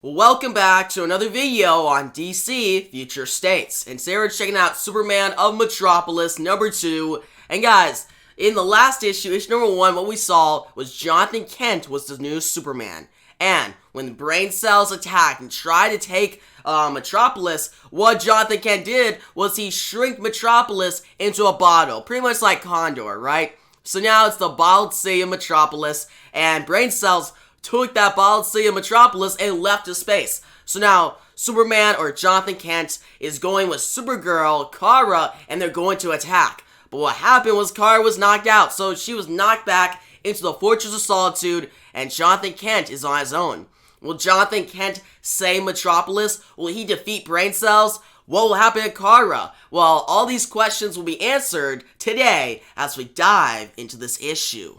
Welcome back to another video on DC Future States, and today we're checking out Superman of Metropolis number 2, and guys, in the last issue number 1, what we saw was Jonathan Kent was the new Superman, and when the brain cells attacked and tried to take Metropolis, what Jonathan Kent did was he shrinked Metropolis into a bottle, pretty much like Condor, right? So now it's the bottled city of Metropolis, and brain cells took that bottled city of Metropolis and left to space. So now, Superman, or Jonathan Kent, is going with Supergirl, Kara, and they're going to attack. But what happened was Kara was knocked out, so she was knocked back into the Fortress of Solitude, and Jonathan Kent is on his own. Will Jonathan Kent save Metropolis? Will he defeat brain cells? What will happen to Kara? Well, all these questions will be answered today as we dive into this issue.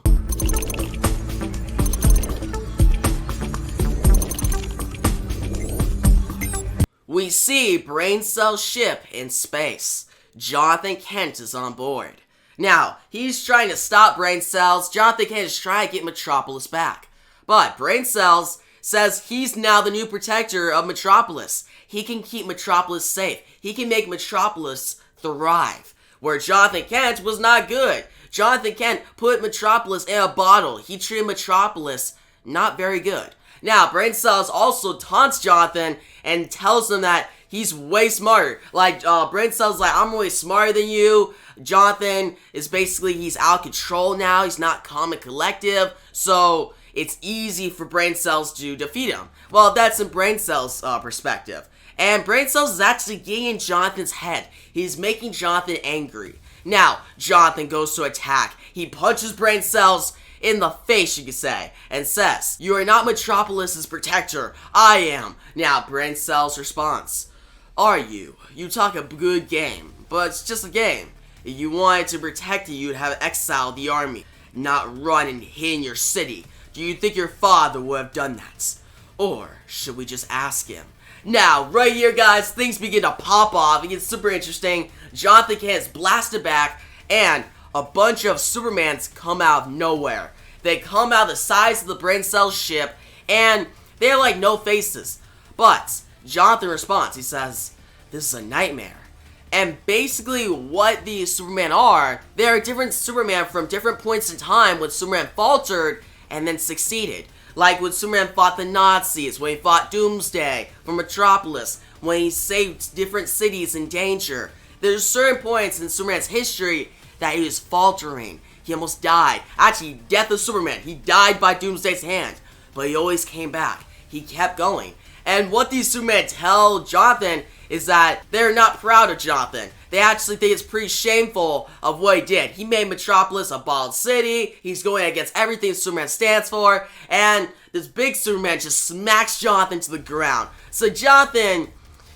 We see Brain Cell's ship in space. Jonathan Kent is on board. Now, he's trying to stop Brain Cells. Jonathan Kent is trying to get Metropolis back. But Brain Cells says he's now the new protector of Metropolis. He can keep Metropolis safe. He can make Metropolis thrive. Where Jonathan Kent was not good. Jonathan Kent put Metropolis in a bottle. He treated Metropolis not very good. Now, Brain Cells also taunts Jonathan and tells him that he's way smarter. Like, Brain Cells like, I'm way smarter than you. Jonathan is basically, he's out of control now. He's not calm and collective. So, it's easy for Brain Cells to defeat him. Well, that's in Brain Cells' perspective. And Brain Cells is actually getting in Jonathan's head. He's making Jonathan angry. Now, Jonathan goes to attack. He punches Brain Cells in the face, you could say, and says, "You are not Metropolis's protector. I am." Now, Brain Cells responds, "Are you? You talk a good game, but it's just a game. If you wanted to protect you, you'd have exiled the army, not run and hid in your city. Do you think your father would have done that? Or should we just ask him?" Now, right here, guys, things begin to pop off. It gets super interesting. Jonathan Kent is blasted back, and a bunch of Supermans come out of nowhere. They come out of the sides of the Brain Cell ship, and they have like no faces. But Jonathan responds. He says, "This is a nightmare." And basically what these Supermen are, they are different Superman from different points in time when Superman faltered and then succeeded. Like when Superman fought the Nazis, when he fought Doomsday from Metropolis, when he saved different cities in danger. There's certain points in Superman's history that he was faltering. He almost died. Actually, death of Superman. He died by Doomsday's hand. But he always came back. He kept going. And what these Supermen tell Jonathan is that they're not proud of Jonathan. They actually think it's pretty shameful of what he did. He made Metropolis a bald city. He's going against everything Superman stands for. And this big Superman just smacks Jonathan to the ground. So Jonathan,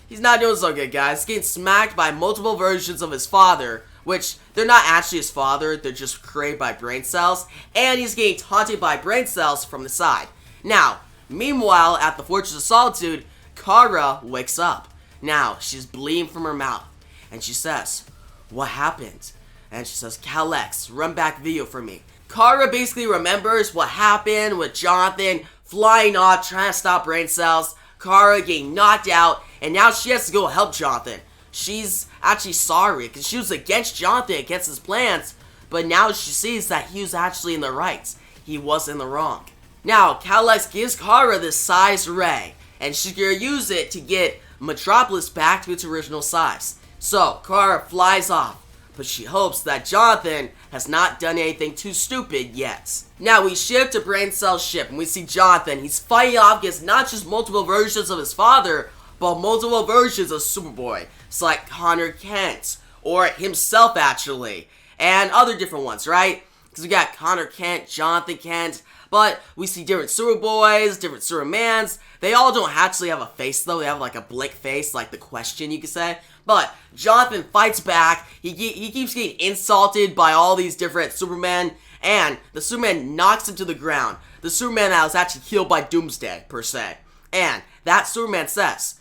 he's not doing so good, guys. He's getting smacked by multiple versions of his father, which they're not actually his father, they're just created by Brain Cells, and he's getting taunted by Brain Cells from the side. Now, meanwhile, at the Fortress of Solitude, Kara wakes up. Now, she's bleeding from her mouth, and she says, "What happened?" And she says, "Kal-X, run back video for me." Kara basically remembers what happened with Jonathan flying off, trying to stop Brain Cells, Kara getting knocked out, and now she has to go help Jonathan. She's actually sorry, because she was against Jonathan, against his plans, but now she sees that he was actually in the right. He was in the wrong. Now, Kal-X gives Kara this size ray, and she's going to use it to get Metropolis back to its original size. So, Kara flies off, but she hopes that Jonathan has not done anything too stupid yet. Now, we shift to Brain Cell's ship, and we see Jonathan. He's fighting off against not just multiple versions of his father, but multiple versions of Superboy. It's like Connor Kent, or himself actually, and other different ones, right? Because we got Connor Kent, Jonathan Kent, but we see different Superboys, different Supermans. They all don't actually have a face though, they have like a blank face, like the Question, you could say. But Jonathan fights back, he keeps getting insulted by all these different Supermen, and the Superman knocks him to the ground. The Superman that was actually killed by Doomsday, per se. And that Superman says,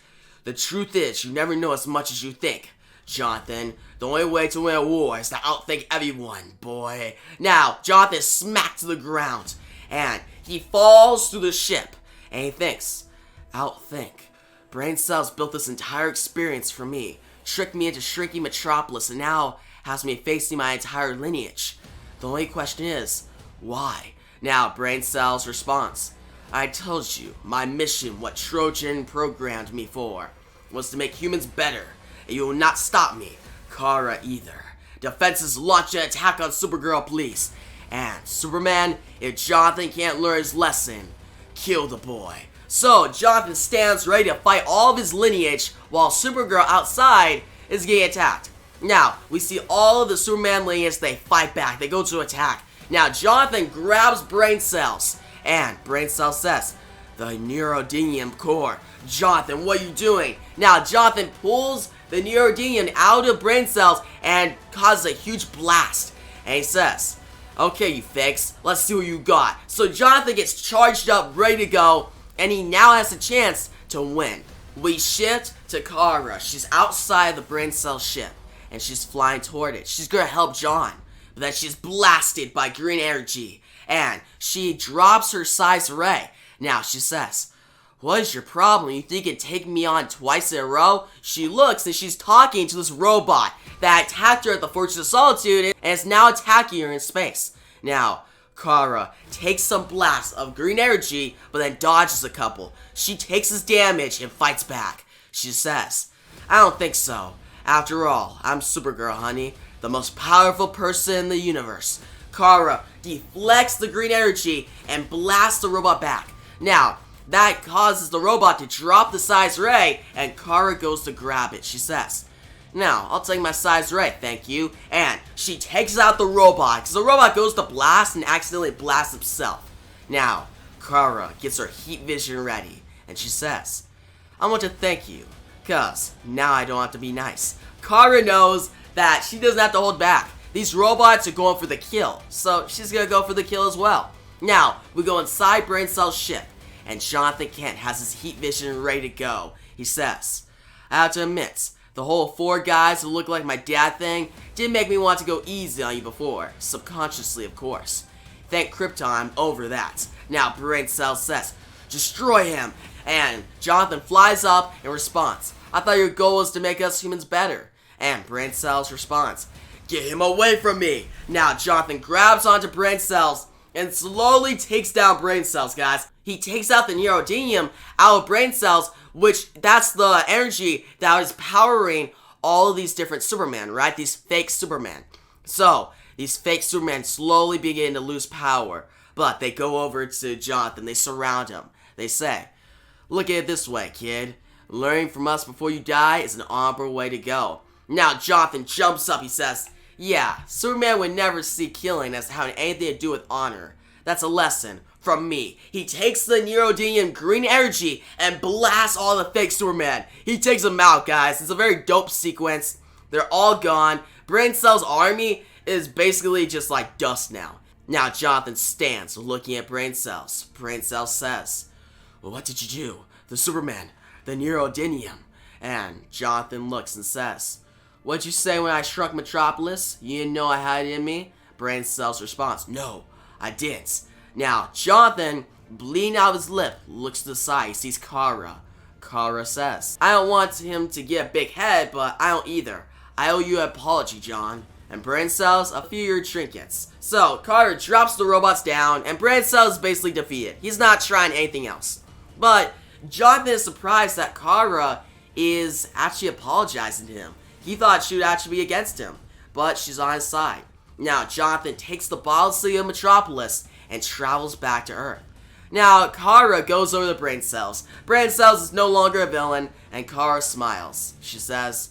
"The truth is, you never know as much as you think, Jonathan. The only way to win a war is to outthink everyone, boy." Now, Jonathan is smacked to the ground, and he falls through the ship, and he thinks, Outthink. Brain cells built this entire experience for me, tricked me into shrinking Metropolis, and now has me facing my entire lineage. The only question is, why? Now, brain cells response. I told you, my mission, what Trojan programmed me for, was to make humans better, and you will not stop me. Kara either. Defenses launch an attack on Supergirl, please. And Superman, if Jonathan can't learn his lesson, kill the boy. So, Jonathan stands ready to fight all of his lineage while Supergirl outside is getting attacked. Now, we see all of the Superman lineage, they fight back, they go to attack. Now, Jonathan grabs brain cells, and brain cell says, the neodymium core. Jonathan, what are you doing? Now, Jonathan pulls the neodymium out of brain cells and causes a huge blast. And he says, okay, you fakes, let's see what you got. So Jonathan gets charged up, ready to go, and he now has a chance to win. We shift to Kara. She's outside the brain cell ship, and she's flying toward it. She's gonna help John, but then she's blasted by green energy, and she drops her size ray. Now she says, what is your problem? You think you can take me on twice in a row? She looks and she's talking to this robot that attacked her at the Fortress of Solitude and is now attacking her in space. Now, Kara takes some blasts of green energy, but then dodges a couple. She takes his damage and fights back. She says, I don't think so. After all, I'm Supergirl, honey, the most powerful person in the universe. Kara deflects the green energy and blasts the robot back. Now, that causes the robot to drop the size ray, and Kara goes to grab it. She says, now, I'll take my size ray, thank you. And she takes out the robot, because the robot goes to blast and accidentally blasts himself. Now, Kara gets her heat vision ready, and she says, I want to thank you, because now I don't have to be nice. Kara knows that she doesn't have to hold back. These robots are going for the kill, so she's going to go for the kill as well. Now, we go inside Brain Cell's ship, and Jonathan Kent has his heat vision ready to go. He says, I have to admit, the whole 4 guys who look like my dad thing did make me want to go easy on you before. Subconsciously, of course. Thank Krypton, I'm over that. Now, Brain Cell says, destroy him! And Jonathan flies up in response. I thought your goal was to make us humans better. And Brain Cell's response, get him away from me! Now, Jonathan grabs onto Brain Cells and slowly takes down Brain Cells, guys. He takes out the neodymium out of Brain Cells, which that's the energy that is powering all of these different Supermen, right? These fake Supermen. So, these fake Supermen slowly begin to lose power, but they go over to Jonathan, they surround him. They say, look at it this way, kid. Learning from us before you die is an honorable way to go. Now, Jonathan jumps up, he says, yeah, Superman would never see killing as having anything to do with honor. That's a lesson from me. He takes the neodymium green energy and blasts all the fake Superman. He takes them out, guys. It's a very dope sequence. They're all gone. Brain Cell's army is basically just like dust now. Now Jonathan stands looking at Brain Cells. Brain Cell says, well, what did you do? The Superman, the neodymium. And Jonathan looks and says, what'd you say when I shrunk Metropolis? You didn't know I had it in me? Brain Cell's response, no, I didn't. Now, Jonathan, bleeding out of his lip, looks to the side. He sees Kara. Kara says, I don't want him to get a big head, but I don't either. I owe you an apology, John. And Brain Cells, a few of your trinkets. So, Kara drops the robots down, and Brain Cells is basically defeated. He's not trying anything else. But, Jonathan is surprised that Kara is actually apologizing to him. He thought she would actually be against him, but she's on his side. Now, Jonathan takes the bottled city of Metropolis and travels back to Earth. Now, Kara goes over to Brain Cells. Brain Cells is no longer a villain, and Kara smiles. She says,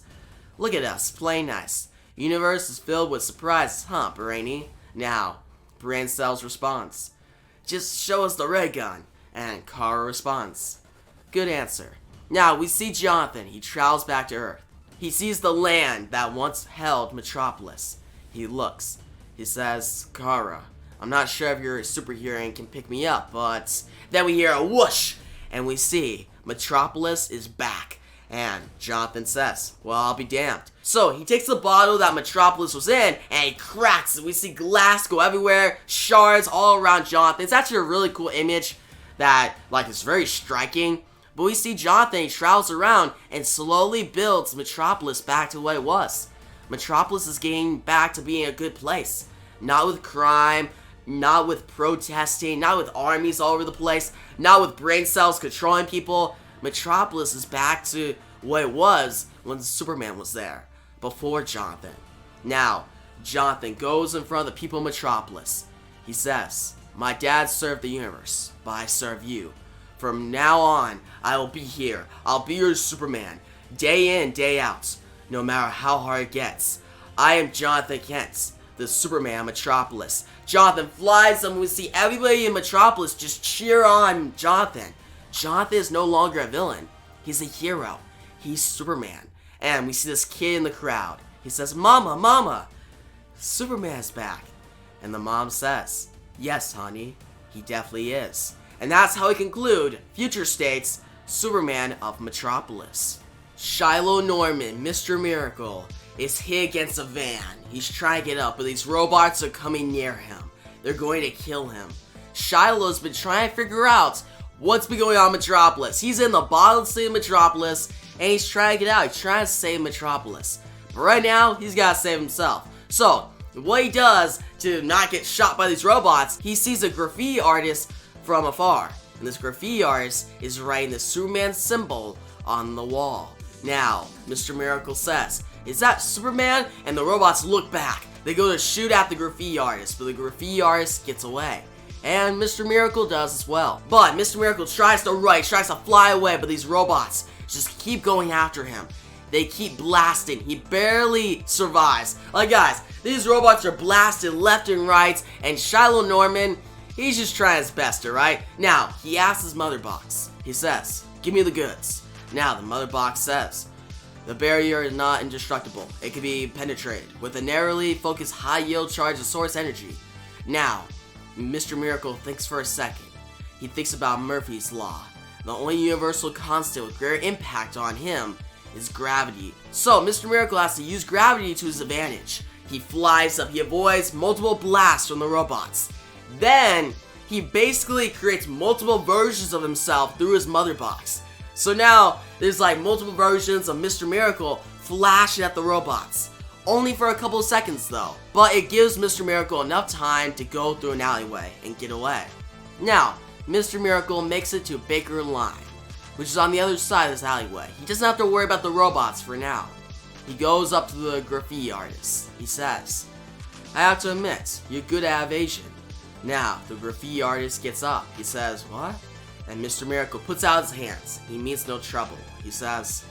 look at us, playing nice. Universe is filled with surprises, huh, Brainy? Now, Brain Cells responds, just show us the ray gun. And Kara responds, good answer. Now, we see Jonathan. He travels back to Earth. He sees the land that once held Metropolis. He looks. He says, Kara, I'm not sure if you're a superhero and can pick me up, but then we hear a whoosh, and we see Metropolis is back. And Jonathan says, well, I'll be damned. So he takes the bottle that Metropolis was in, and he cracks it. We see glass go everywhere, shards all around Jonathan. It's actually a really cool image that, like, is very striking. But we see Jonathan travels around and slowly builds Metropolis back to what it was. Metropolis is getting back to being a good place. Not with crime, not with protesting, not with armies all over the place, not with brain cells controlling people. Metropolis is back to what it was when Superman was there, before Jonathan. Now, Jonathan goes in front of the people of Metropolis. He says, "My dad served the universe, but I serve you. From now on, I will be here. I'll be your Superman, day in, day out, no matter how hard it gets. I am Jonathan Kent, the Superman of Metropolis." Jonathan flies and we see everybody in Metropolis just cheer on Jonathan. Jonathan is no longer a villain. He's a hero. He's Superman. And we see this kid in the crowd. He says, "Mama, Mama, Superman's back." And the mom says, "Yes, honey, he definitely is." And that's how we conclude Future State's Superman of Metropolis. Shiloh Norman, Mr. Miracle, is hit against a van. He's trying to get up, but these robots are coming near him. They're going to kill him. Shiloh's been trying to figure out what's been going on in Metropolis. He's in the bottom city of Metropolis, and he's trying to get out. He's trying to save Metropolis. But right now, he's got to save himself. So, what he does to not get shot by these robots, he sees a graffiti artist from afar. And this graffiti artist is writing the Superman symbol on the wall. Now, Mr. Miracle says, "Is that Superman?" And the robots look back. They go to shoot at the graffiti artist, but the graffiti artist gets away. And Mr. Miracle does as well. But Mr. Miracle tries to fly away, but these robots just keep going after him. They keep blasting. He barely survives. Like, guys, these robots are blasted left and right, and Shiloh Norman, he's just trying his best, alright? Now, he asks his mother box. He says, "Give me the goods." Now, the mother box says, "The barrier is not indestructible. It can be penetrated with a narrowly focused high-yield charge of source energy." Now, Mr. Miracle thinks for a second. He thinks about Murphy's Law. The only universal constant with greater impact on him is gravity. So, Mr. Miracle has to use gravity to his advantage. He flies up. He avoids multiple blasts from the robots. Then, he basically creates multiple versions of himself through his mother box. So now, there's like multiple versions of Mr. Miracle flashing at the robots. Only for a couple of seconds though. But it gives Mr. Miracle enough time to go through an alleyway and get away. Now, Mr. Miracle makes it to Baker Line, which is on the other side of this alleyway. He doesn't have to worry about the robots for now. He goes up to the graffiti artist. He says, "I have to admit, you're good at evasion." Now, the graffiti artist gets up. He says, "What?" And Mr. Miracle puts out his hands. He means no trouble. He says,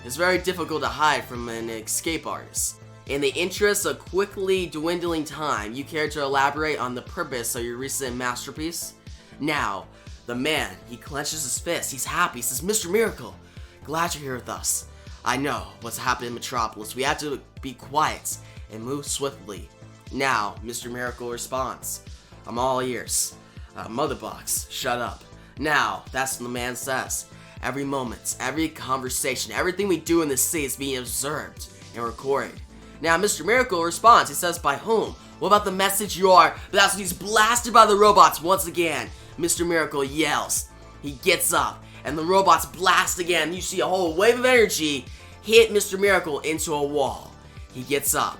"It's very difficult to hide from an escape artist. In the interest of quickly dwindling time, you care to elaborate on the purpose of your recent masterpiece?" Now, the man, he clenches his fist. He's happy. He says, "Mr. Miracle, glad you're here with us. I know what's happened in Metropolis. We have to be quiet and move swiftly." Now, Mr. Miracle responds, "I'm all ears. Mother box, shut up." Now, that's what the man says. Every moment, every conversation, everything we do in this city is being observed and recorded. Now, Mr. Miracle responds. He says, "By whom? What about the message you are?" But that's when he's blasted by the robots once again. Mr. Miracle yells. He gets up, and the robots blast again. You see a whole wave of energy hit Mr. Miracle into a wall. He gets up.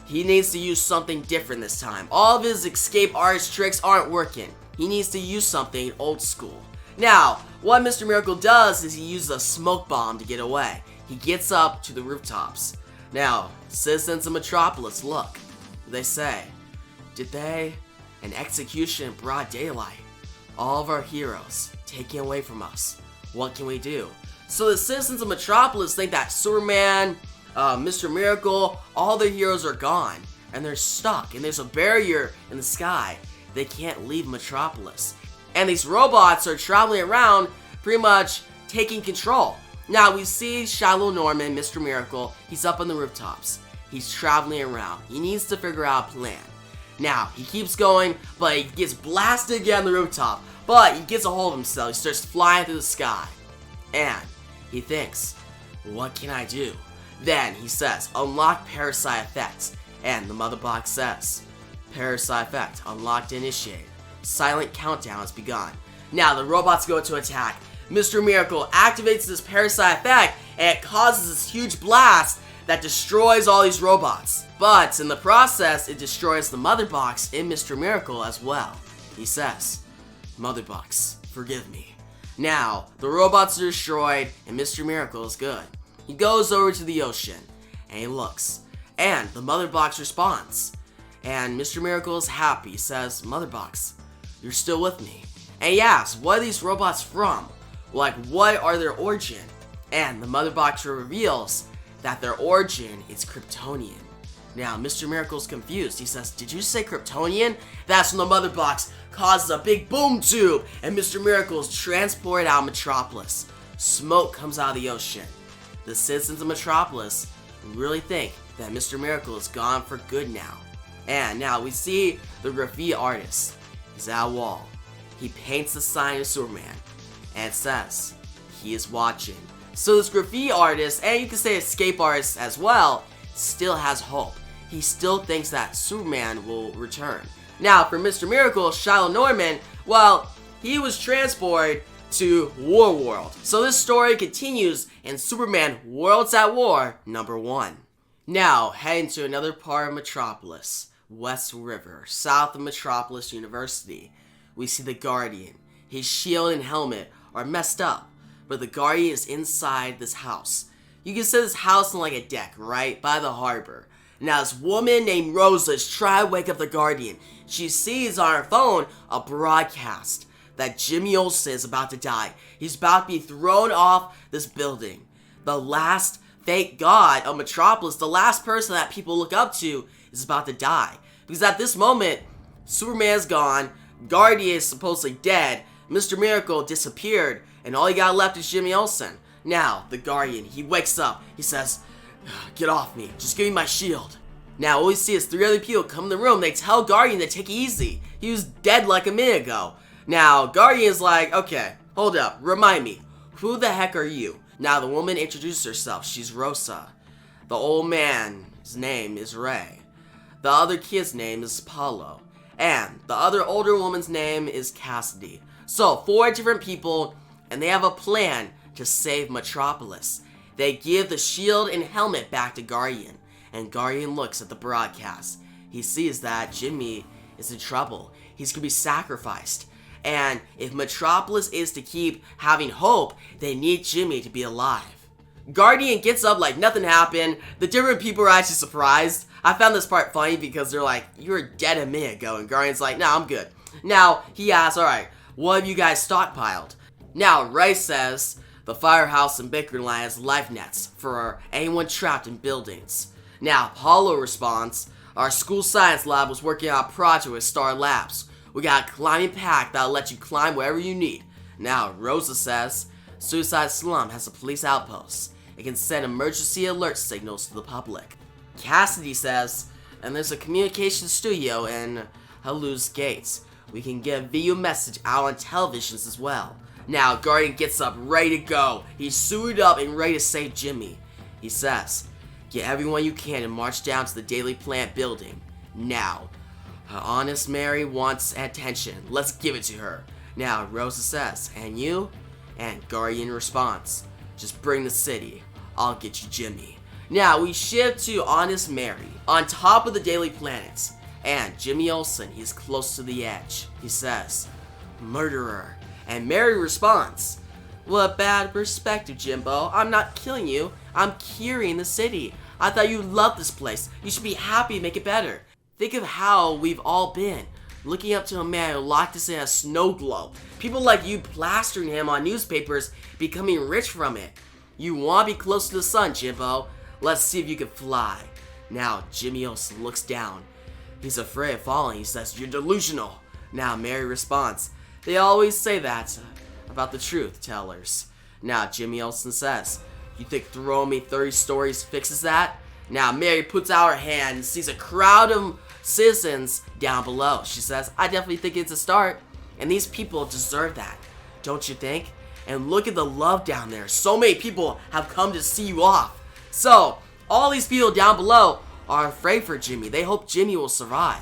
He needs to use something different this time. All of his escape artist tricks aren't working. He needs to use something old school. Now, what Mr. Miracle does is he uses a smoke bomb to get away. He gets up to the rooftops. Now, citizens of Metropolis, look. They say, "Did they? An execution in broad daylight. All of our heroes taken away from us. What can we do?" So the citizens of Metropolis think that Superman, Mr. Miracle, all their heroes are gone. And they're stuck. And there's a barrier in the sky. They can't leave Metropolis. And these robots are traveling around, pretty much taking control. Now we see Shiloh Norman, Mr. Miracle. He's up on the rooftops. He's traveling around. He needs to figure out a plan. Now, he keeps going, but he gets blasted again on the rooftop. But he gets a hold of himself. He starts flying through the sky. And he thinks, "What can I do?" Then he says, "Unlock Parasite Effect." And the mother box says, "Parasite Effect unlocked and initiated. Silent countdown has begun." Now the robots go to attack. Mr. Miracle activates this parasite effect and it causes this huge blast that destroys all these robots. But in the process, it destroys the mother box in Mr. Miracle as well. He says, "Mother box, forgive me." Now, the robots are destroyed and Mr. Miracle is good. He goes over to the ocean and he looks. And the mother box responds. And Mr. Miracle is happy. He says, "Mother box, you're still with me." And he asks, "What are these robots from? Like, what are their origin?" And the mother box reveals that their origin is Kryptonian. Now, Mr. Miracle's confused. He says, "Did you say Kryptonian?" That's when the mother box causes a big boom tube, and Mr. Miracle is transported out of Metropolis. Smoke comes out of the ocean. The citizens of Metropolis really think that Mr. Miracle is gone for good now. And now we see the graffiti artist. He's at a wall. He paints the sign of Superman, and it says, "He is watching." So this graffiti artist, and you can say escape artist as well, still has hope. He still thinks that Superman will return. Now, for Mr. Miracle, Shiloh Norman, well, he was transported to War World. So this story continues in Superman Worlds at War #1. Now, heading to another part of Metropolis, West River, south of Metropolis University. We see the Guardian. His shield and helmet are messed up, but the Guardian is inside this house. You can see this house in like a deck, right, by the harbor. Now, this woman named Rosa is trying to wake up the Guardian. She sees on her phone a broadcast that Jimmy Olsen is about to die. He's about to be thrown off this building. The last fake god of Metropolis, the last person that people look up to, is about to die. Because at this moment, Superman's gone, Guardian is supposedly dead, Mr. Miracle disappeared, and all he got left is Jimmy Olsen. Now, the Guardian, he wakes up, he says, "Get off me, just give me my shield." Now, what we see is 3 other people come in the room, they tell Guardian to take it easy. He was dead like a minute ago. Now, Guardian's like, "Okay, hold up, remind me, who the heck are you?" Now, the woman introduced herself, she's Rosa. The old man's name is Ray. The other kid's name is Paulo. And the other older woman's name is Cassidy. So, 4 different people, and they have a plan to save Metropolis. They give the shield and helmet back to Guardian, and Guardian looks at the broadcast. He sees that Jimmy is in trouble. He's gonna be sacrificed. And if Metropolis is to keep having hope, they need Jimmy to be alive. Guardian gets up like nothing happened. The different people are actually surprised. I found this part funny because they're like, "You were dead a minute ago," and Guardian's like, "No, I'm good." Now, he asks, "Alright, what have you guys stockpiled?" Now, Ray says, "The firehouse in Bakerland has life nets for anyone trapped in buildings." Now, Paulo responds, "Our school science lab was working on a project with Star Labs. We got a climbing pack that'll let you climb wherever you need." Now, Rosa says, "Suicide Slum has a police outpost. It can send emergency alert signals to the public." Cassidy says, "And there's a communication studio in Hallou's Gates. We can get a video message out on televisions as well." Now, Guardian gets up, ready to go. He's suited up and ready to save Jimmy. He says, "Get everyone you can and march down to the Daily Planet building. Now. Her honest Mary wants attention. Let's give it to her." Now, Rosa says, "And you?" And Guardian responds, "Just bring the city. I'll get you Jimmy." Now, we shift to Honest Mary, on top of the Daily Planet. And Jimmy Olsen, he's close to the edge. He says, "Murderer." And Mary responds, "What bad perspective, Jimbo. I'm not killing you. I'm curing the city. I thought you loved this place. You should be happy to make it better. Think of how we've all been, looking up to a man who locked us in a snow globe. People like you plastering him on newspapers, becoming rich from it. You want to be close to the sun, Jimbo. Let's see if you can fly." Now, Jimmy Olsen looks down. He's afraid of falling. He says, "You're delusional." Now, Mary responds, "They always say that about the truth tellers." Now, Jimmy Olsen says, "You think throwing me 30 stories fixes that?" Now, Mary puts out her hand and sees a crowd of citizens down below. She says, "I definitely think it's a start, and these people deserve that, don't you think? And look at the love down there. So many people have come to see you off." So, all these people down below are afraid for Jimmy. They hope Jimmy will survive.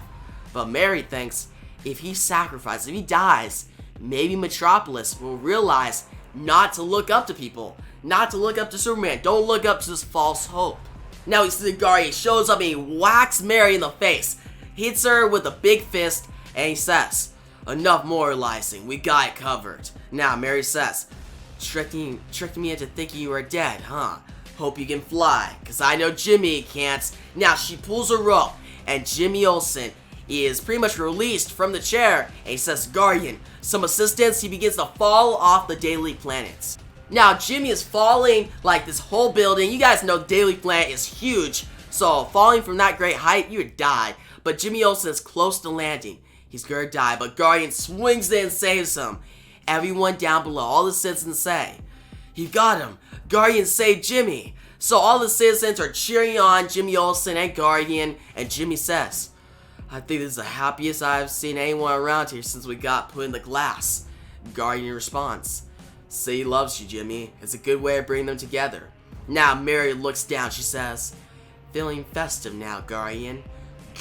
But Mary thinks if he sacrifices, if he dies, maybe Metropolis will realize not to look up to people, not to look up to Superman. Don't look up to this false hope. Now we see the Guardian shows up and he whacks Mary in the face, hits her with a big fist, and he says, "Enough moralizing, we got it covered." Now Mary says, tricked me into thinking you were dead, huh? Hope you can fly, cause I know Jimmy can't. Now she pulls a rope, and Jimmy Olsen is pretty much released from the chair, and he says, "Guardian, some assistance." He begins to fall off the Daily Planet. Now Jimmy is falling like this whole building. You guys know Daily Planet is huge, so falling from that great height, you would die. But Jimmy Olsen is close to landing. He's gonna die, but Guardian swings in and saves him. Everyone down below, all the citizens say, "You got him! Guardian saved Jimmy!" So all the citizens are cheering on Jimmy Olsen and Guardian, and Jimmy says, "I think this is the happiest I've seen anyone around here since we got put in the glass." Guardian responds, "Say he loves you, Jimmy. It's a good way of bringing them together." Now Mary looks down. She says, "Feeling festive now, Guardian."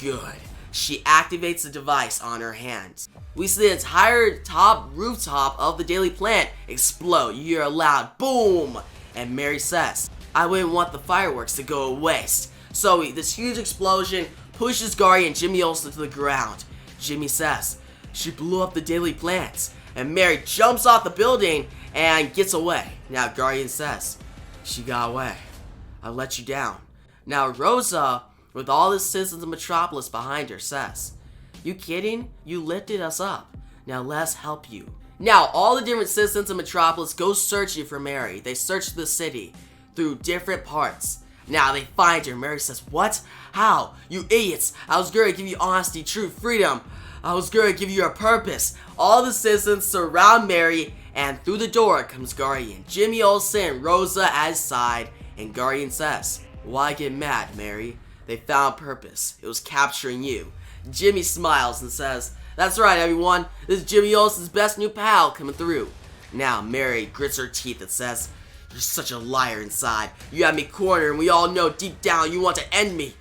Good. She activates the device on her hand. We see the entire top rooftop of the Daily Planet explode. You hear a loud boom, and Mary says, "I wouldn't want the fireworks to go to waste." So this huge explosion pushes Guardian Jimmy Olsen to the ground. Jimmy says, "She blew up the Daily Planet," and Mary jumps off the building and gets away. Now Guardian says, "She got away. I let you down." Now Rosa, with all the citizens of Metropolis behind her, says, "You kidding? You lifted us up. Now let's help you." Now all the different citizens of Metropolis go searching for Mary. They search the city through different parts. Now they find her. Mary says, "What? How? You idiots. I was going to give you honesty, truth, freedom. I was going to give you a purpose." All the citizens surround Mary, and through the door comes Guardian Jimmy Olsen, Rosa at his side, and Guardian says, "Why get mad, Mary? They found purpose. It was capturing you." Jimmy smiles and says, "That's right, everyone. This is Jimmy Olsen's best new pal coming through." Now Mary grits her teeth and says, "You're such a liar inside. You have me cornered, and we all know deep down you want to end me.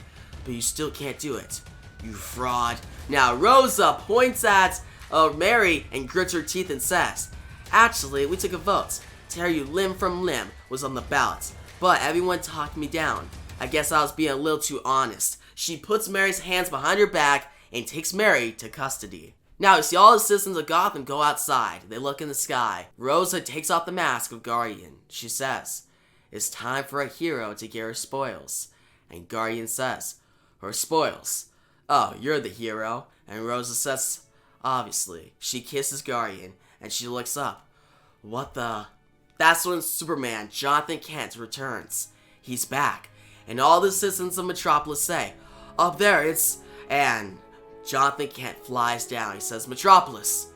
But you still can't do it. You fraud." Now Rosa points at Mary and grits her teeth and says, "Actually, we took a vote. Tear you limb from limb was on the ballot. But everyone talked me down. I guess I was being a little too honest." She puts Mary's hands behind her back and takes Mary to custody. Now you see all the citizens of Gotham go outside. They look in the sky. Rosa takes off the mask of Guardian. She says, "It's time for a hero to get her spoils." And Guardian says, "Her spoils? Oh, you're the hero." And Rosa says, "Obviously." She kisses Guardian and she looks up. What the? That's when Superman, Jonathan Kent, returns. He's back. And all the citizens of Metropolis say, "Up there, it's..." And Jonathan Kent flies down. He says, "Metropolis,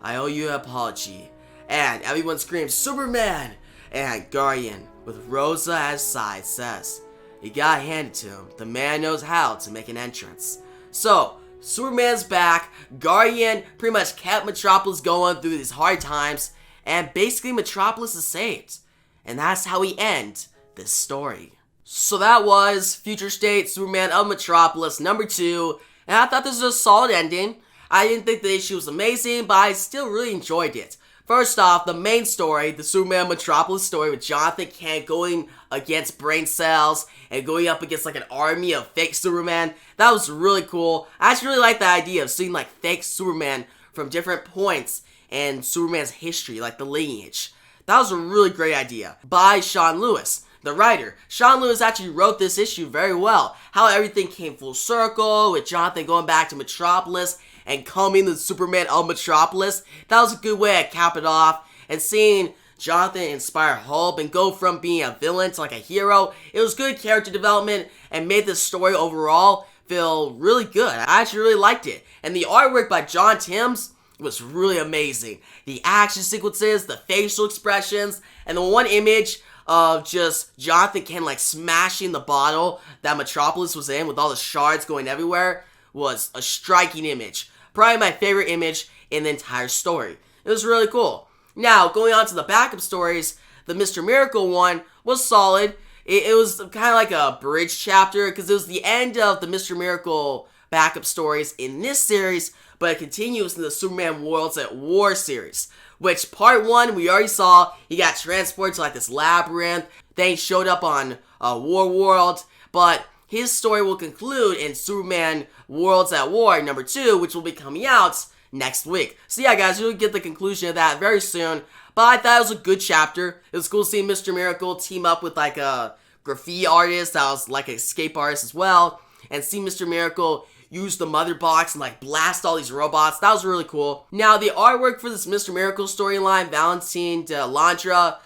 I owe you an apology." And everyone screams, "Superman!" And Guardian, with Rosa at his side, says, "You gotta hand it to him. The man knows how to make an entrance." So, Superman's back. Guardian pretty much kept Metropolis going through these hard times. And basically Metropolis is saved. And that's how we end this story. So that was Future State Superman of Metropolis #2. And I thought this was a solid ending. I didn't think the issue was amazing, but I still really enjoyed it. First off, the main story, the Superman Metropolis story with Jonathan Kent going against brain cells and going up against like an army of fake Superman, that was really cool. I actually really like the idea of seeing like fake Superman from different points in Superman's history, like the lineage. That was a really great idea by Sean Lewis, the writer. Sean Lewis actually wrote this issue very well. How everything came full circle with Jonathan going back to Metropolis and coming the Superman of Metropolis. That was a good way to cap it off. And seeing Jonathan inspire hope and go from being a villain to like a hero, it was good character development and made the story overall feel really good. I actually really liked it. And the artwork by John Timms was really amazing. The action sequences, the facial expressions, and the one image of just Jonathan Kent like smashing the bottle that Metropolis was in with all the shards going everywhere was a striking image. Probably my favorite image in the entire story. It was really cool. Now, going on to the backup stories, the Mr. Miracle one was solid. It was kind of like a bridge chapter because it was the end of the Mr. Miracle backup stories in this series, but it continues in the Superman Worlds at War series, Which part 1, we already saw, he got transported to like this labyrinth, then he showed up on War World, but his story will conclude in Superman Worlds at War number 2, which will be coming out next week. So yeah, guys, you'll get the conclusion of that very soon. But I thought it was a good chapter. It was cool seeing Mr. Miracle team up with like a graffiti artist that was like an escape artist as well, and see Mr. Miracle use the mother box and like blast all these robots. That was really cool. Now, the artwork for this Mr. Miracle storyline, Valentine de Landra,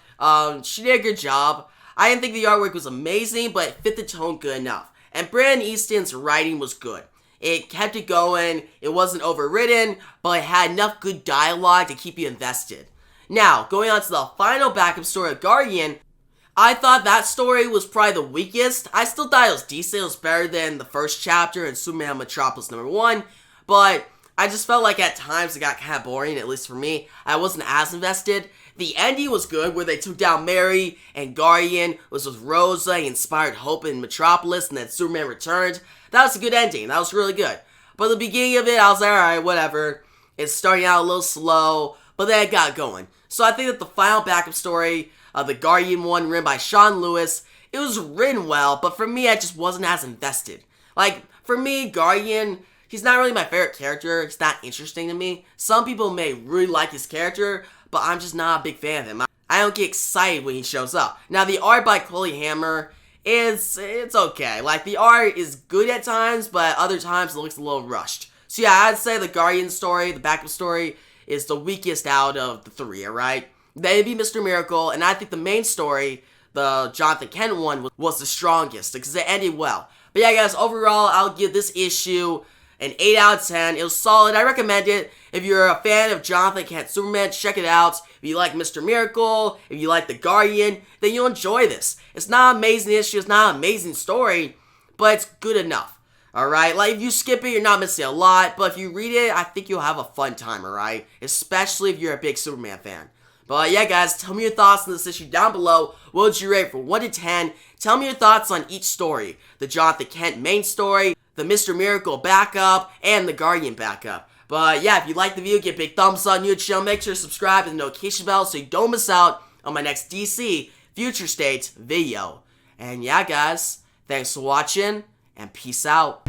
she did a good job. I didn't think the artwork was amazing, but it fit the tone good enough. And Brandon Easton's writing was good. It kept it going, it wasn't overwritten, but it had enough good dialogue to keep you invested. Now, going on to the final backup story of Guardian, I thought that story was probably the weakest. I still thought it was decent, it was better than the first chapter in Superman Metropolis number 1, but I just felt like at times it got kind of boring, at least for me. I wasn't as invested. The ending was good, where they took down Mary, and Guardian was with Rosa, he inspired hope in Metropolis, and then Superman returned. That was a good ending, that was really good. But the beginning of it, I was like, alright, whatever. It's starting out a little slow, but then it got going. So I think that the final backup story, the Guardian one, written by Sean Lewis, it was written well, but for me, I just wasn't as invested. Like, for me, Guardian, he's not really my favorite character, he's not interesting to me. Some people may really like his character, but I'm just not a big fan of him. I don't get excited when he shows up. Now, the art by Chloe Hammer it's okay. Like, the art is good at times, but other times it looks a little rushed. So yeah, I'd say the Guardian story, the backup story, is the weakest out of the 3, alright? Then it'd be Mr. Miracle, and I think the main story, the Jonathan Kent one, was the strongest, because it ended well. But yeah, guys, overall, I'll give this issue an 8 out of 10. It was solid. I recommend it. If you're a fan of Jonathan Kent Superman, check it out. If you like Mr. Miracle, if you like The Guardian, then you'll enjoy this. It's not an amazing issue, it's not an amazing story, but it's good enough. Alright, like if you skip it, you're not missing a lot, but if you read it, I think you'll have a fun time, alright? Especially if you're a big Superman fan. But yeah, guys, tell me your thoughts on this issue down below. What would you rate from 1 to 10? Tell me your thoughts on each story. The Jonathan Kent main story, the Mr. Miracle backup, and the Guardian backup. But yeah, if you like the video, give a big thumbs up, new channel, make sure to subscribe and the notification bell so you don't miss out on my next DC Future State video. And yeah, guys, thanks for watching, and peace out.